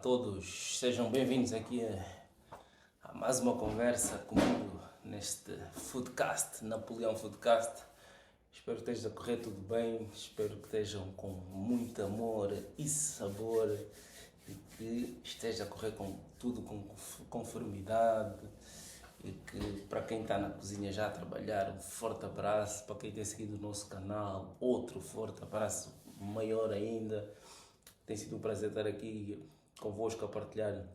todos, sejam bem-vindos aqui a mais uma conversa comigo neste Foodcast, Napoleão Foodcast. Espero que esteja a correr tudo bem, espero que estejam com muito amor e sabor e que esteja a correr com tudo com conformidade e que para quem está na cozinha já a trabalhar, um forte abraço, para quem tem seguido o nosso canal, outro forte abraço maior ainda. Tem sido um prazer estar aqui convosco a partilhar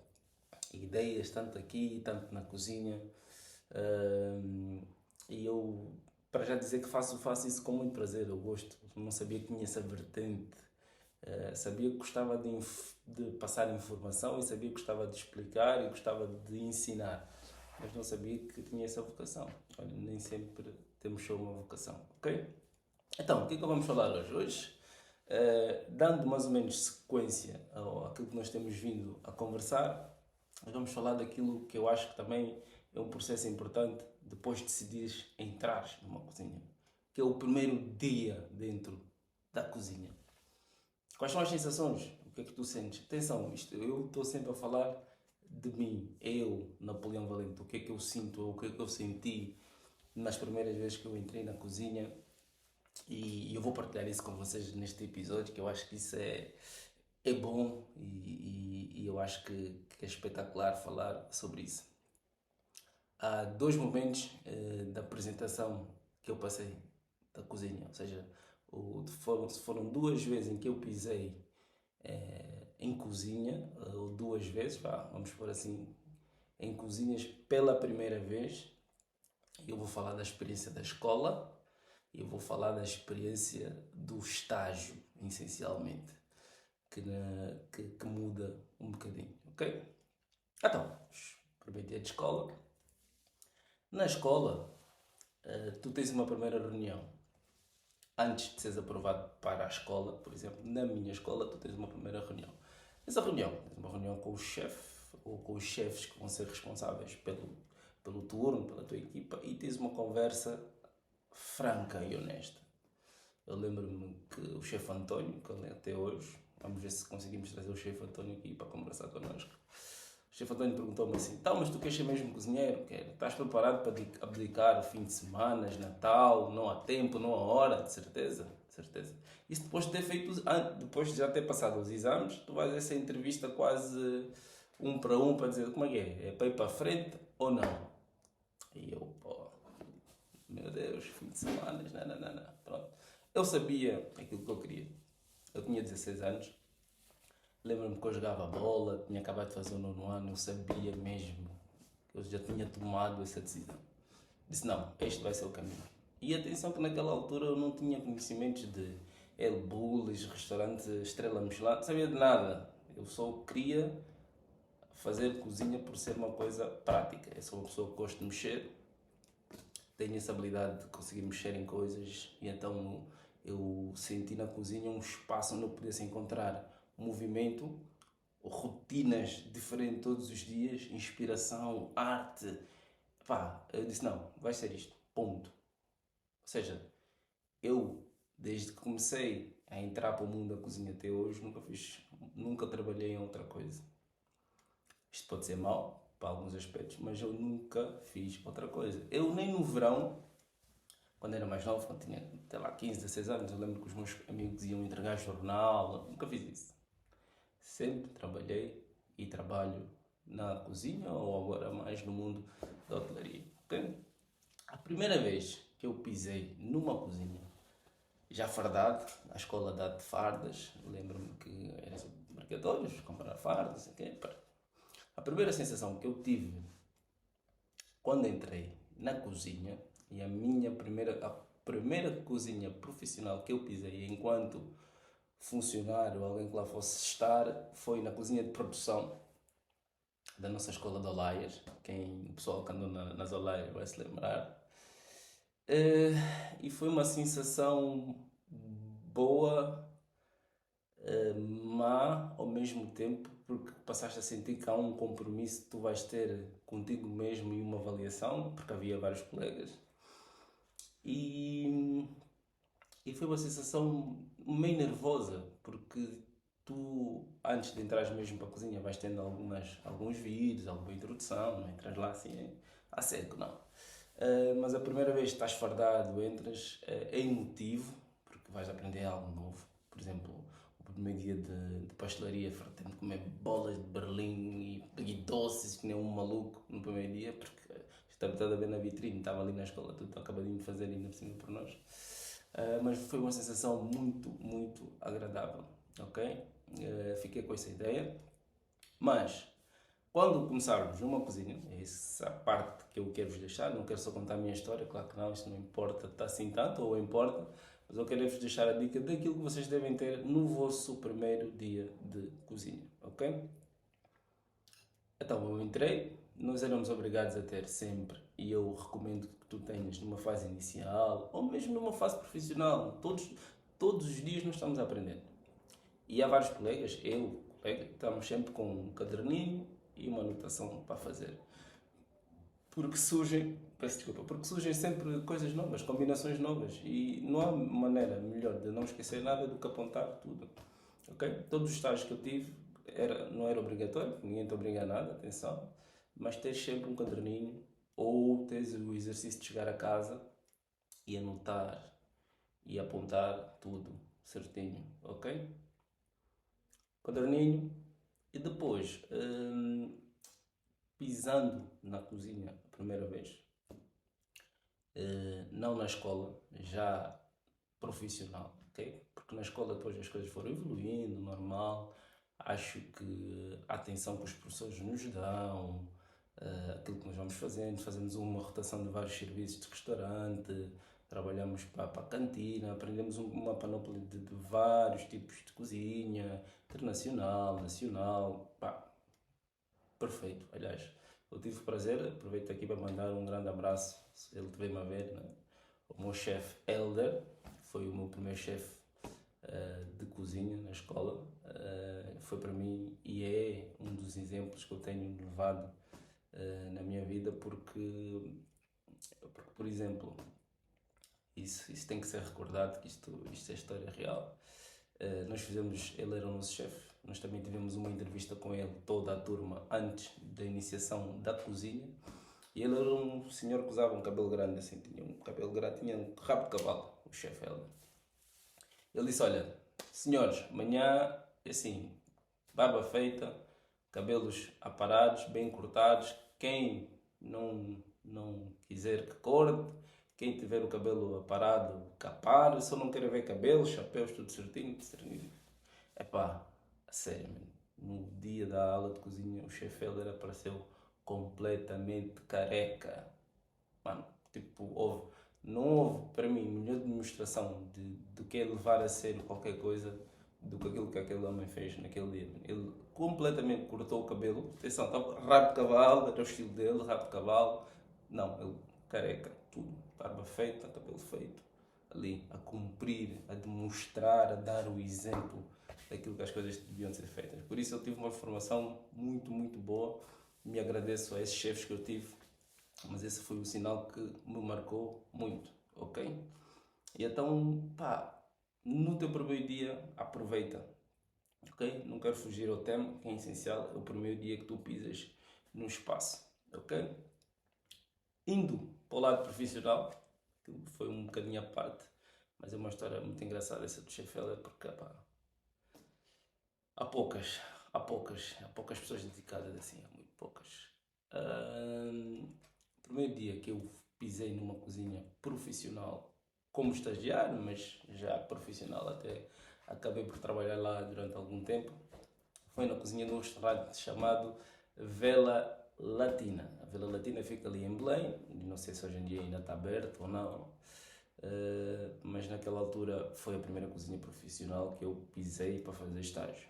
ideias, tanto aqui, tanto na cozinha. E eu, para já dizer que faço isso com muito prazer, eu gosto. Não sabia que tinha essa vertente. Sabia que gostava de passar informação e sabia que gostava de explicar e gostava de ensinar. Mas não sabia que tinha essa vocação. Olha, nem sempre temos só uma vocação, ok? Então, o que é que vamos falar hoje? Hoje, dando mais ou menos sequência àquilo que nós temos vindo a conversar, nós vamos falar daquilo que eu acho que também é um processo importante depois de decidires entrar numa cozinha, que é o primeiro dia dentro da cozinha. Quais são as sensações? O que é que tu sentes? Atenção, eu estou sempre a falar de mim, eu, Napoleão Valente, o que é que eu sinto, o que é que eu senti nas primeiras vezes que eu entrei na cozinha. E eu vou partilhar isso com vocês neste episódio, que eu acho que isso é bom e eu acho que é espetacular falar sobre isso. Há dois momentos da apresentação que eu passei da cozinha, ou seja, foram duas vezes em que eu pisei em cozinha, ou duas vezes, vamos por assim, em cozinhas pela primeira vez. Eu vou falar da experiência da escola. Eu vou falar da experiência do estágio, essencialmente, que muda um bocadinho, ok? Então, primeiro dia de escola. Na escola, tu tens uma primeira reunião. Antes de seres aprovado para a escola, por exemplo, na minha escola, tu tens uma primeira reunião. Essa reunião, tens uma reunião com o chefe, ou com os chefes que vão ser responsáveis pelo turno, pela tua equipa, e tens uma conversa franca e honesta. Eu lembro-me que o chefe António, que ele é até hoje, vamos ver se conseguimos trazer o chefe António aqui para conversar connosco. O chefe António perguntou-me assim: "Tá, mas tu queres ser mesmo cozinheiro? Estás preparado para abdicar o fim de semana, Natal, não há tempo, não há hora?" De certeza, de certeza. Isso depois de ter feito, depois de já ter passado os exames, tu vais a essa entrevista quase um para dizer como é que é para ir para a frente ou não? E eu, pô, meu Deus, fim de semana, não. Pronto. Eu sabia aquilo que eu queria. Eu tinha 16 anos. Lembro-me que eu jogava bola, tinha acabado de fazer o nono ano, eu sabia mesmo. Eu já tinha tomado essa decisão. Disse, não, este vai ser o caminho. E atenção que naquela altura eu não tinha conhecimentos de El Bullis, restaurante Estrela Michelin, não sabia de nada. Eu só queria fazer cozinha por ser uma coisa prática. Eu sou uma pessoa que gosta de mexer, tenho essa habilidade de conseguir mexer em coisas e então eu senti na cozinha um espaço onde eu pudesse encontrar movimento, rotinas diferentes todos os dias, inspiração, arte. Eu disse, não, vai ser isto, ponto. Ou seja, eu, desde que comecei a entrar para o mundo da cozinha até hoje, nunca trabalhei em outra coisa. Isto pode ser mau para alguns aspectos, mas eu nunca fiz outra coisa. Eu nem no verão, quando era mais novo, quando tinha, sei lá, 15, 16 anos, eu lembro que os meus amigos iam entregar jornal, nunca fiz isso. Sempre trabalhei e trabalho na cozinha ou agora mais no mundo da hotelaria. Okay? A primeira vez que eu pisei numa cozinha, já fardado, na escola de fardas, lembro-me que era obrigatório comprar fardas, okay? A primeira sensação que eu tive quando entrei na cozinha, e a primeira cozinha profissional que eu pisei enquanto funcionário, alguém que lá fosse estar, foi na cozinha de produção da nossa escola de Olaias. O pessoal que andou nas Olaias vai se lembrar. E foi uma sensação boa, má ao mesmo tempo, porque passaste a sentir que há um compromisso que tu vais ter contigo mesmo e uma avaliação, porque havia vários colegas. E foi uma sensação meio nervosa, porque tu, antes de entrar mesmo para a cozinha, vais tendo alguns vídeos, alguma introdução, não entras lá assim a seco, não. Mas a primeira vez que estás fardado, entras, é emotivo, porque vais aprender algo novo. Por exemplo, o primeiro dia de pastelaria, fartei-me de comer bolas de Berlim e doces, que nem um maluco no primeiro dia, porque estava toda a ver na vitrine, estava ali na escola, tudo acabadinho de fazer ainda por cima por nós. Mas foi uma sensação muito, muito agradável, ok? Fiquei com essa ideia, mas quando começarmos numa cozinha, é essa parte que eu quero vos deixar, não quero só contar a minha história, claro que não, isso não importa está assim tanto, ou importa, mas eu quero vos deixar a dica daquilo que vocês devem ter no vosso primeiro dia de cozinha, ok? Então eu entrei, nós éramos obrigados a ter sempre, e eu recomendo que tu tenhas numa fase inicial, ou mesmo numa fase profissional, todos os dias nós estamos a aprender. E há vários colegas, colega, estamos sempre com um caderninho e uma anotação para fazer. Porque surgem, peço desculpa, porque surgem sempre coisas novas, combinações novas. E não há maneira melhor de não esquecer nada do que apontar tudo. Ok? Todos os estágios que eu tive não era obrigatório, ninguém te obriga a nada, atenção, mas tens sempre um caderninho ou tens o exercício de chegar a casa e anotar e apontar tudo certinho, ok? Caderninho e depois, pisando na cozinha a primeira vez, não na escola, já profissional, ok? Porque na escola depois as coisas foram evoluindo, normal. Acho que a atenção que os professores nos dão, aquilo que nós vamos fazendo, fazemos uma rotação de vários serviços de restaurante, trabalhamos para a cantina, aprendemos uma panóplia de vários tipos de cozinha, internacional, nacional, pá, perfeito. Aliás, eu tive o prazer, aproveito aqui para mandar um grande abraço, se ele estiver-me a ver, né? O meu chefe Elder, foi o meu primeiro chefe de cozinha na escola, foi para mim e é um dos exemplos que eu tenho levado na minha vida, porque por exemplo, isso tem que ser recordado, que isto é história real. Nós fizemos, ele era o nosso chefe, nós também tivemos uma entrevista com ele, toda a turma, antes da iniciação da cozinha. E ele era um senhor que usava um cabelo grande, assim, tinha um cabelo grande, tinha um rabo de cavalo, o chefe Helder. Ele disse: Olha, senhores, amanhã, assim, barba feita, cabelos aparados, bem cortados. Quem não quiser que corte, quem tiver o cabelo aparado, capar. Se eu não quero ver cabelos, chapéus, tudo certinho, certinho. Epá, a sério, mano. No dia da aula de cozinha, o chefe Helder apareceu completamente careca. Mano, tipo, não houve para mim melhor demonstração do que é levar a sério qualquer coisa do que aquilo que aquele homem fez naquele dia. Ele completamente cortou o cabelo. Atenção, estava rabo de cavalo, era o estilo dele, rabo de cavalo. Não, ele careca, tudo. Barba feita, cabelo feito. Ali, a cumprir, a demonstrar, a dar o exemplo daquilo que as coisas deviam ser feitas. Por isso eu tive uma formação muito, muito boa. Me agradeço a esses chefes que eu tive, mas esse foi o sinal que me marcou muito, ok? E então, pá, no teu primeiro dia, aproveita, ok? Não quero fugir ao tema, que é essencial, é o primeiro dia que tu pisas no espaço, ok? Indo para o lado profissional, que foi um bocadinho à parte, mas é uma história muito engraçada essa do Chef Heller, porque, pá, há poucas pessoas dedicadas assim, há muito poucas. O primeiro dia que eu pisei numa cozinha profissional como estagiário, mas já profissional até, acabei por trabalhar lá durante algum tempo, foi na cozinha de um restaurante chamado Vela Latina. A Vela Latina fica ali em Belém, não sei se hoje em dia ainda está aberto ou não, mas naquela altura foi a primeira cozinha profissional que eu pisei para fazer estágio.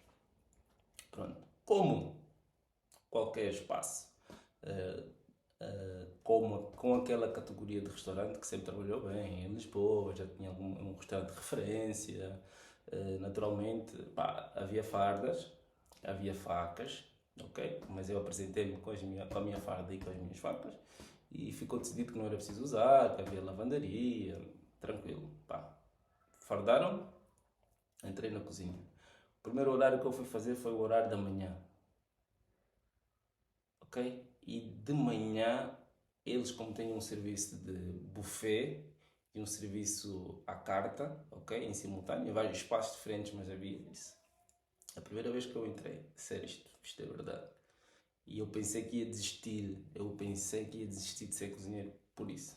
Pronto. Como qualquer espaço, com aquela categoria de restaurante que sempre trabalhou bem em Lisboa, já tinha um restaurante de referência, naturalmente, pá, havia fardas, havia facas, ok? Mas eu apresentei-me com a minha farda e com as minhas facas e ficou decidido que não era preciso usar, que havia lavandaria, tranquilo, pá. Fardaram, entrei na cozinha. O primeiro horário que eu fui fazer foi o horário da manhã, ok? E de manhã, eles como têm um serviço de buffet e um serviço à carta, ok? Em simultâneo, em vários espaços diferentes, mas havia isso. A primeira vez que eu entrei, sério, isto é verdade. E eu pensei que ia desistir de ser cozinheiro por isso.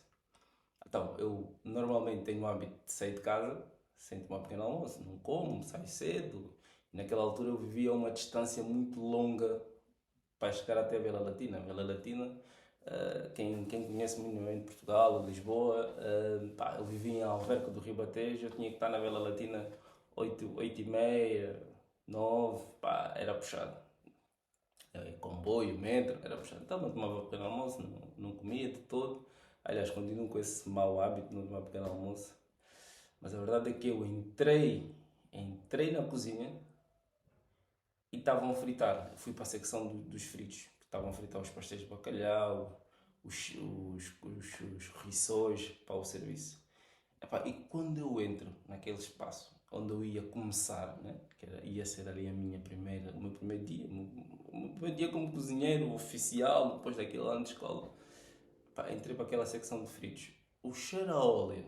Então, eu normalmente tenho o hábito de sair de casa, sem tomar um pequeno almoço, não como, saio cedo. E naquela altura eu vivia a uma distância muito longa para chegar até a Vila Latina. A Vila Latina, quem conhece minimamente Portugal, Lisboa, pá, eu vivia em Alverca do Ribatejo, eu tinha que estar na Vila Latina 8h30, 9, pá, era puxado. Comboio, metro, era puxado. Então não tomava pequeno almoço, não comia de todo. Aliás, continuo com esse mau hábito de não tomar pequeno almoço. Mas a verdade é que eu entrei na cozinha e estavam a fritar. Fui para a secção dos fritos. Estavam a fritar os pastéis de bacalhau, os rissóis para o serviço. Epá, e quando eu entro naquele espaço onde eu ia começar, né? Ia ser ali o meu primeiro dia, o meu primeiro dia como cozinheiro oficial, depois daquele ano de escola, epá, entrei para aquela secção de fritos. O cheiro a óleo,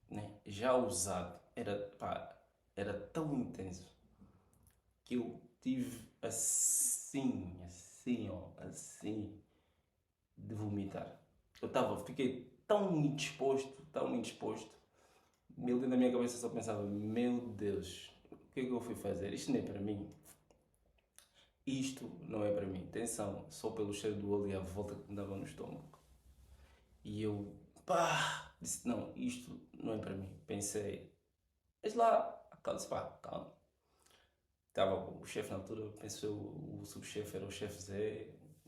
né? Já usado, era tão intenso que eu tive assim, de vomitar. Fiquei tão indisposto. Eu dentro da minha cabeça só pensava, meu Deus, o que é que eu fui fazer? Isto não é para mim. Isto não é para mim. Atenção, só pelo cheiro do óleo e a volta que me dava no estômago. E eu, disse, não, isto não é para mim. Pensei, mas lá, calma. Estava o chefe na altura, pensou, o subchefe era o chefe Zé,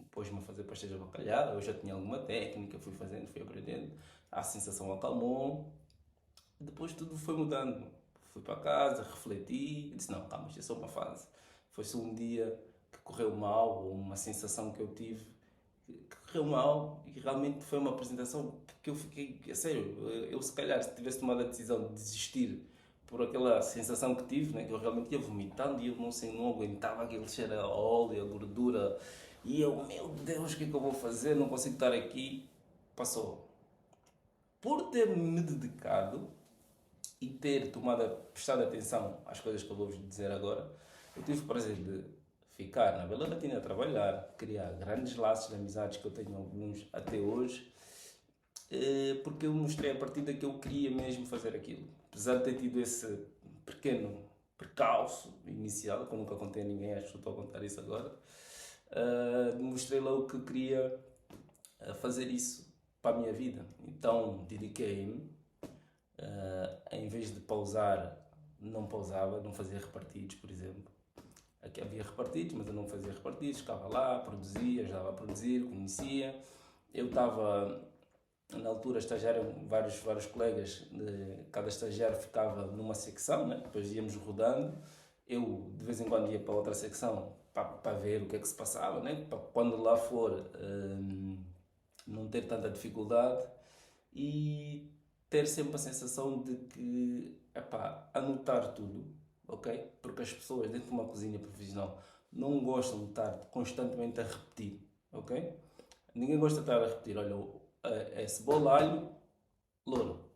pôs-me a fazer pastéis de bacalhau, eu já tinha alguma técnica, fui fazendo, fui aprendendo, a sensação acalmou, depois tudo foi mudando. Fui para casa, refleti e disse, não, calma, isto é só uma fase. Foi só um dia que correu mal, ou uma sensação que eu tive que correu mal e realmente foi uma apresentação que eu fiquei, a sério, eu se calhar se tivesse tomado a decisão de desistir por aquela sensação que tive, né, que eu realmente ia vomitando e eu não aguentava aquele cheiro a óleo, a gordura, e eu, meu Deus, o que é que eu vou fazer? Não consigo estar aqui. Passou. Por ter me dedicado e ter prestado atenção às coisas que eu vou vos dizer agora, eu tive o prazer de ficar na Bela Latina a trabalhar, criar grandes laços de amizades que eu tenho alguns até hoje, porque eu mostrei a partir daqui que eu queria mesmo fazer aquilo. Apesar de ter tido esse pequeno percalço inicial, que eu nunca contei a ninguém, acho que estou a contar isso agora, mostrei logo que queria fazer isso para a minha vida. Então dediquei-me, em vez de pausar, não pausava, não fazia repartidos, por exemplo. Aqui havia repartidos, mas eu não fazia repartidos, ficava lá, produzia, ajudava a produzir, conhecia. Eu estava, na altura, estagiário, vários colegas, cada estagiário ficava numa secção, né? Depois íamos rodando. Eu, de vez em quando, ia para outra secção para ver o que é que se passava, né? Para quando lá for, não ter tanta dificuldade e ter sempre a sensação de que, anotar tudo, ok? Porque as pessoas dentro de uma cozinha profissional não gostam de estar constantemente a repetir, ok? Ninguém gosta de estar a repetir, olha, é cebola, alho, louro.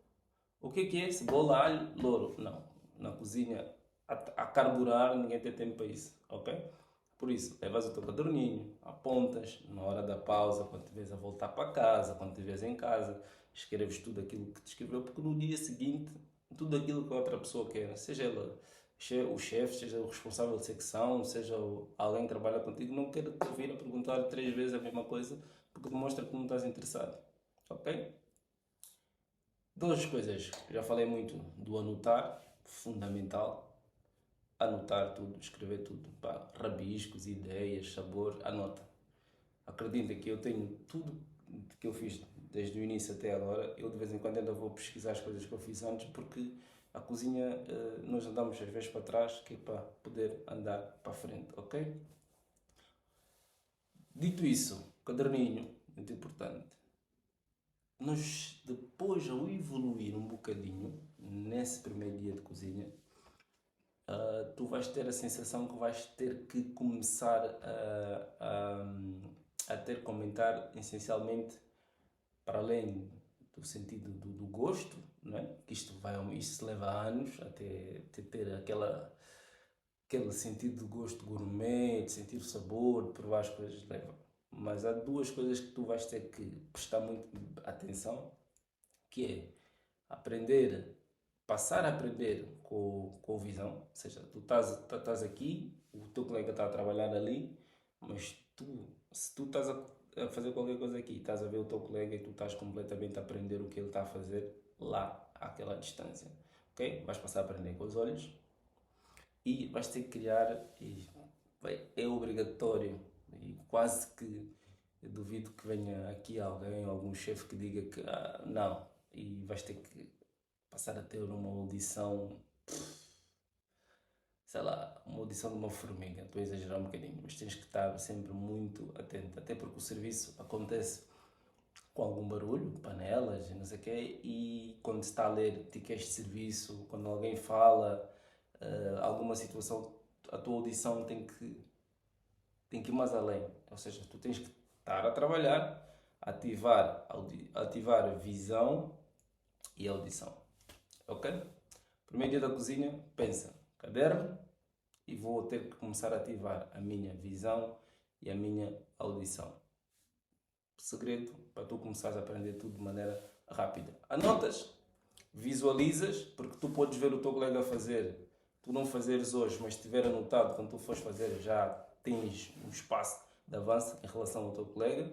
O que é cebola, alho, louro? Não. Na cozinha, a carburar, ninguém tem tempo para isso, ok? Por isso, levas o teu caderninho, apontas, na hora da pausa, quando estiveres a voltar para casa, quando estiveres em casa, escreves tudo aquilo que te escreveu, porque no dia seguinte, tudo aquilo que a outra pessoa quer, seja ela o chefe, seja o responsável de secção, seja alguém que trabalha contigo, não quer te vir a perguntar 3 vezes a mesma coisa, porque demonstra que não estás interessado, ok? Duas coisas, já falei muito do anotar, fundamental, anotar tudo, escrever tudo, pá, rabiscos, ideias, sabor, anota. Acredita que eu tenho tudo que eu fiz desde o início até agora, eu de vez em quando ainda vou pesquisar as coisas que eu fiz antes, porque a cozinha nós andamos às vezes para trás, que é para poder andar para a frente, ok? Dito isso, caderninho, muito importante. Nós depois, ao evoluir um bocadinho, nesse primeiro dia de cozinha, tu vais ter a sensação que vais ter que começar a ter que comentar essencialmente para além do sentido do gosto, não é? Que isto leva anos até ter aquele sentido de gosto gourmet, de sentir o sabor, de provar as coisas, leva. Mas há duas coisas que tu vais ter que prestar muito atenção, que é aprender, passar a aprender com visão, ou seja, tu estás aqui, o teu colega está a trabalhar ali, mas se tu estás a fazer qualquer coisa aqui, estás a ver o teu colega e tu estás completamente a aprender o que ele está a fazer lá, àquela distância, ok? Vais passar a aprender com os olhos e vais ter que criar, e é obrigatório, e quase que eu duvido que venha aqui alguém, algum chefe que diga que não, e vais ter que passar a ter uma audição, sei lá, uma audição de uma formiga. Estou a exagerar um bocadinho, mas tens que estar sempre muito atento, até porque o serviço acontece com algum barulho, panelas e não sei o quê, e quando se está a ler tickets de serviço, quando alguém fala, alguma situação, a tua audição tem que ir mais além. Ou seja, tu tens que estar a trabalhar, ativar a visão e a audição. Ok? Primeiro dia da cozinha, pensa, caderno, e vou ter que começar a ativar a minha visão e a minha audição. Segredo para tu começares a aprender tudo de maneira rápida. Anotas, visualizas, porque tu podes ver o teu colega fazer, tu não fazeres hoje, mas estiver anotado, quando tu fores fazer já tens um espaço de avanço em relação ao teu colega,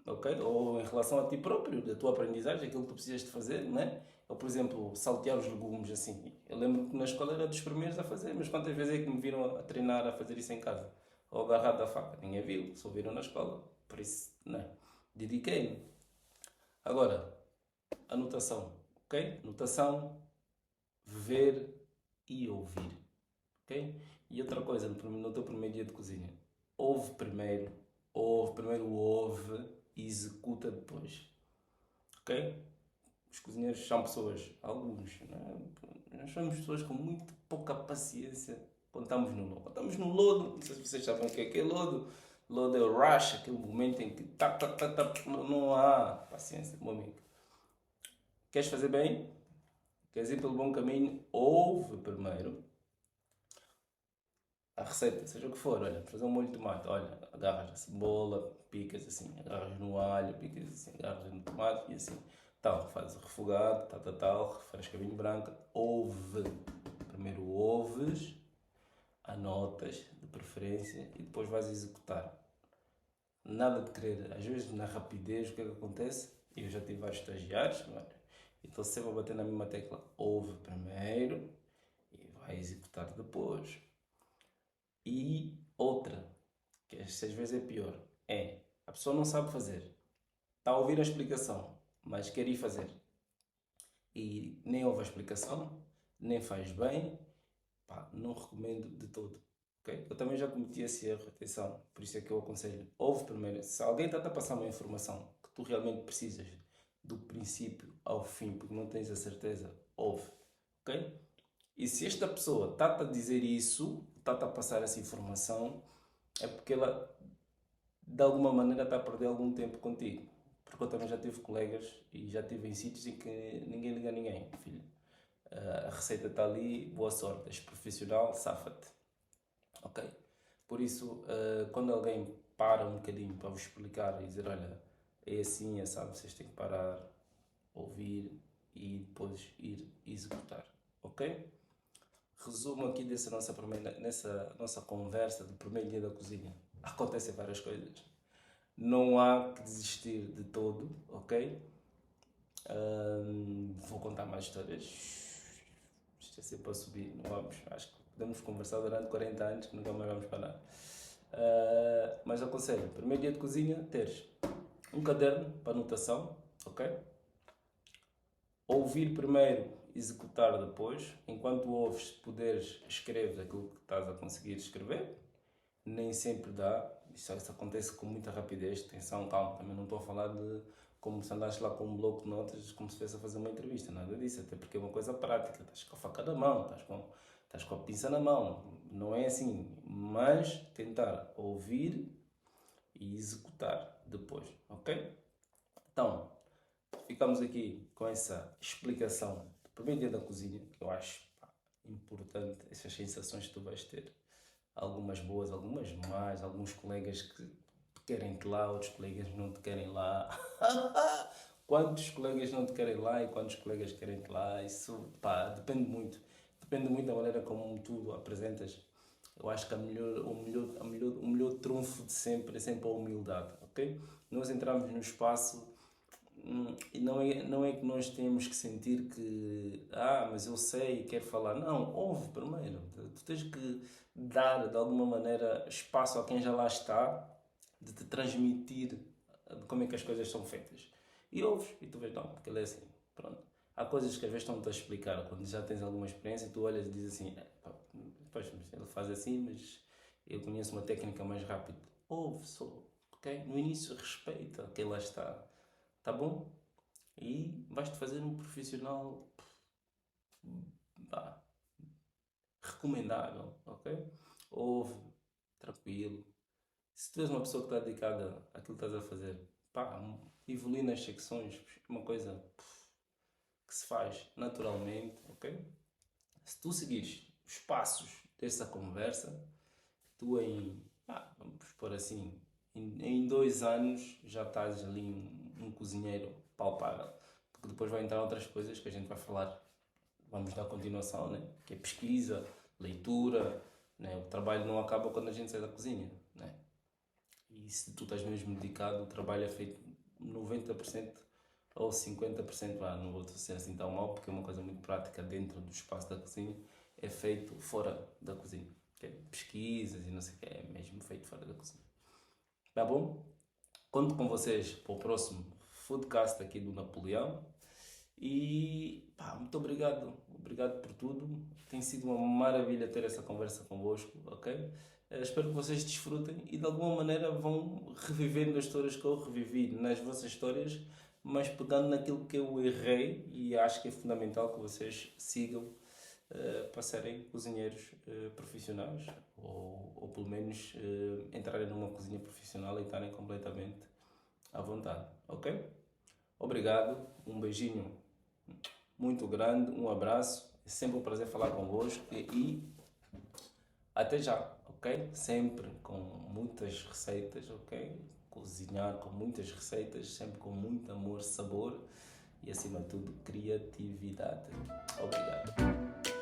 ok? Ou em relação a ti próprio, da tua aprendizagem, aquilo que tu precisas de fazer, né? Ou, por exemplo, saltear os legumes assim. Eu lembro que na escola era dos primeiros a fazer, mas quantas vezes é que me viram a treinar a fazer isso em casa? Ou agarrado da faca? Ninguém viu, só viram na escola. Por isso, né? Dediquei-me. Agora, anotação, ok? Anotação, ver e ouvir, ok? E outra coisa, no teu primeiro dia de cozinha, ouve primeiro, ouve e executa depois, ok? Os cozinheiros são pessoas, alguns, né? Nós somos pessoas com muito pouca paciência quando estamos no lodo. Quando estamos no lodo, não sei se vocês sabem o que é lodo. Lodo é o rush, aquele momento em que não há paciência, meu amigo. Queres fazer bem? Queres ir pelo bom caminho? Ouve primeiro a receita, seja o que for. Olha, fazer um molho de tomate. Olha, agarras a cebola, picas assim, agarras no alho, picas assim, agarras no tomate e assim. Então, fazes o refogado, tal, refresca vinho branco, ouve. Primeiro ouves, anotas, de preferência, e depois vais executar. Nada de querer, às vezes na rapidez, o que é que acontece? Eu já tive vários estagiários, olha, e estou sempre a bater na mesma tecla. Ouve primeiro e vai executar depois. E outra, que às vezes é pior, é a pessoa não sabe fazer, está a ouvir a explicação, mas quer ir fazer. E nem ouve a explicação, nem faz bem, pá, não recomendo de todo. Okay? Eu também já cometi esse erro, atenção, por isso é que eu aconselho. Ouve primeiro, se alguém está a passar uma informação que tu realmente precisas, do princípio ao fim, porque não tens a certeza, ouve. Ok? E se esta pessoa está-te a dizer isso, está-te a passar essa informação, é porque ela de alguma maneira está a perder algum tempo contigo. Porque eu também já tive colegas e já tive em sítios em que ninguém liga a ninguém, filho. A receita está ali, boa sorte, és profissional, safa-te. Ok? Por isso, quando alguém para um bocadinho para vos explicar e dizer, olha, é assim, é sabe, vocês têm que parar, ouvir e depois ir executar. Ok? Resumo aqui nessa nossa conversa do primeiro dia da cozinha. Acontecem várias coisas. Não há que desistir de todo, ok? Vou contar mais histórias. Isto é sempre a subir, não vamos. Acho que podemos conversar durante 40 anos que nunca mais vamos parar. Mas aconselho, primeiro dia de cozinha, teres um caderno para anotação, ok? Ouvir primeiro, executar depois. Enquanto ouves, poderes, escreves aquilo que estás a conseguir escrever. Nem sempre dá, isso acontece com muita rapidez, atenção, calma, também não estou a falar de como se andaste lá com um bloco de notas como se estivesse a fazer uma entrevista, nada disso, até porque é uma coisa prática, estás com a faca na mão, estás com a pinça na mão, não é assim, mas tentar ouvir e executar depois, ok? Então, ficamos aqui com essa explicação do primeiro dia da cozinha, que eu acho importante, essas sensações que tu vais ter. Algumas boas, algumas más, alguns colegas que querem-te lá, outros colegas não te querem lá. Quantos colegas não te querem lá e quantos colegas querem-te lá? Isso, depende muito. Depende muito da maneira como tu apresentas. Eu acho que o melhor trunfo de sempre é sempre a humildade, ok? Nós entramos no espaço e não é que nós temos que sentir que, mas eu sei e quero falar. Não, ouve primeiro. Tu tens que dar, de alguma maneira, espaço a quem já lá está de te transmitir como é que as coisas são feitas. E ouves, e tu vês, não, porque ele é assim. Pronto. Há coisas que às vezes estão-te a explicar, quando já tens alguma experiência, tu olhas e dizes assim, pois, ele faz assim, mas eu conheço uma técnica mais rápida. Ouve só, ok? No início respeita quem lá está. Tá bom? E vais-te fazer um profissional pá, recomendável, ok? Ouve, tranquilo. Se tu és uma pessoa que está dedicada àquilo que estás a fazer, evoluir nas secções, é uma coisa que se faz naturalmente, ok? Se tu seguires os passos dessa conversa, tu vamos pôr assim, em 2 anos já estás ali um cozinheiro palpável. Porque depois vai entrar outras coisas que a gente vai falar, vamos dar continuação, né? Que é pesquisa, leitura, né? O trabalho não acaba quando a gente sai da cozinha, né? E se tu estás mesmo dedicado, o trabalho é feito 90% ou 50%, não vou ser assim tão mal, porque é uma coisa muito prática dentro do espaço da cozinha, é feito fora da cozinha. Okay? Pesquisas e não sei o que, é mesmo feito fora da cozinha. Tá bom? Conto com vocês para o próximo Foodcast aqui do Napoleão. E muito obrigado. Obrigado por tudo. Tem sido uma maravilha ter essa conversa convosco, ok? Espero que vocês desfrutem e de alguma maneira vão revivendo as histórias que eu revivi nas vossas histórias, mas pegando naquilo que eu errei, e acho que é fundamental que vocês sigam para serem cozinheiros profissionais ou pelo menos entrarem numa cozinha profissional e estarem completamente à vontade, ok? Obrigado, um beijinho muito grande, um abraço, é sempre um prazer falar convosco e até já, ok? Sempre com muitas receitas, ok? Cozinhar com muitas receitas, sempre com muito amor, sabor e acima de tudo criatividade. Obrigado.